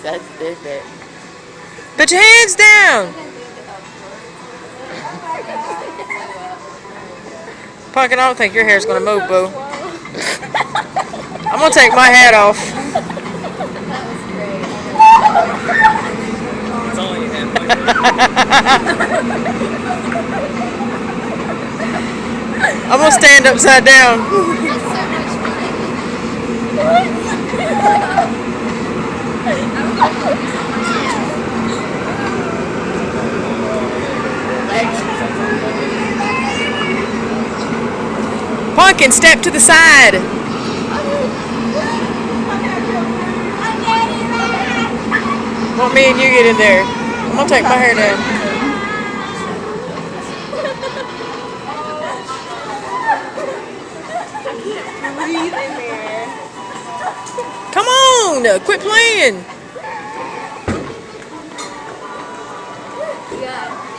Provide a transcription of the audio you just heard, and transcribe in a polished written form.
so stupid. Put your hands down. Pumpkin, I don't think your hair's gonna move, boo. I'm gonna take my hat off. It's only half. I'm gonna stand upside down. It's so much Pumpkin, step to the side. Want me and you get in there? I'm gonna take my hair down. breathe in there. Come on, quit playing. Yeah.